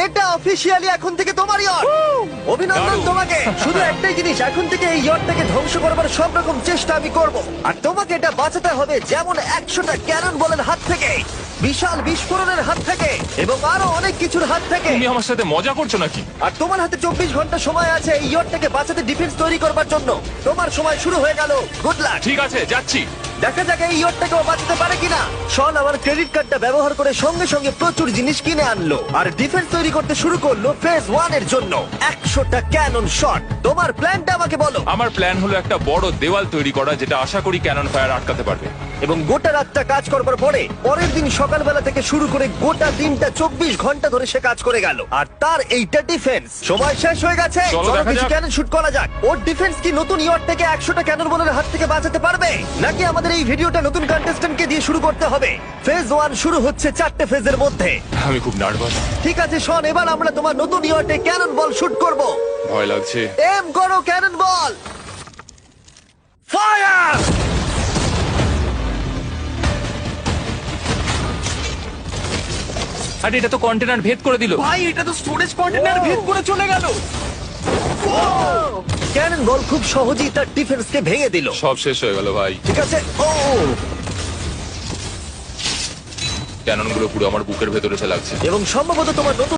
এটা অফিসিয়ালি এখন থেকে তোমার ইয়ট। অভিনন্দন দারুণ। তোমাকে। শুধু একটাই জিনিস, এখন থেকে এই ইয়টটাকে ধ্বংস করবার সব রকম চেষ্টা আমি করব, আর তোমাকে এটা বাঁচাতে হবে যেমন 100টা ক্যানন বলের হাত থেকে, বিশাল বিস্ফোরণের হাত থেকে, এবং আরো অনেক কিছুর হাত থেকে। তুমি আমার সাথে মজা করছো নাকি? আর তোমার হাতে 24 ঘন্টা সময় আছে এই ইয়টটাকে বাঁচাতে, ডিফেন্স তৈরি করবার জন্য। তোমার সময় শুরু হয়ে গেল। Good luck. ঠিক আছে, যাচ্ছি। দেখা যাক এই ইয়টটাকেও বাঁচাতে পারে কিনা। শন আমার ক্রেডিট কার্ডটা ব্যবহার করে সঙ্গে সঙ্গে প্রচুর জিনিস কিনে আনলো আর ডিফেন্স তৈরি করতে শুরু করলো ফেজ 1 এর জন্য 100টা ক্যানন শট। তোমার প্ল্যানটা আমাকে বলো। আমার প্ল্যান হলো একটা বড় দেওয়াল তৈরি করা, যেটা আশা করি ক্যানন ফায়ার আটকাতে পারবে। এবং গোটা রাতটা কাজ করবার পরে পরের দিন সকালবেলা থেকে শুরু করে গোটা দিনটা 24 ঘন্টা ধরে সে কাজ করে গেল, আর তার এইটা ডিফেন্স। সময় শেষ হয়ে গেছে, চলো চলো দেখা কিছু যাক। ক্যানন শুট করা যাক। ওর ডিফেন্স কি নতুন ইয়ট থেকে 100টা ক্যানন বলের হাত থেকে বাঁচাতে পারবে, নাকি আমাদের এই ভিডিওটা নতুন কন্টেস্ট্যান্টকে দিয়ে শুরু করতে হবে? ফেজ 1 শুরু হচ্ছে 4টে ফেজের মধ্যে। আমি খুব নার্ভাস। ঠিক আছে শন, এবার আমরা তোমার নতুন ইয়টে ক্যানন বল শুট করব। ভয় লাগছে। এম করো ক্যানন বল, ফায়ার! আরে এটা তো কন্টেনার ভেদ করে দিল। ভাই এটা তো স্টোরেজ কন্টেনার ভেদ করে চলে গেল। ক্যানন বল খুব সহজেই তার ডিফেন্সকে ভেঙে দিল। সব শেষ হয়ে গেল ভাই। ঠিক আছে, ও ক্যানন গুলো পুরো আমার বুকের ভেতরে এসে লাগছে। এবং সম্ভবত তোমার নতুন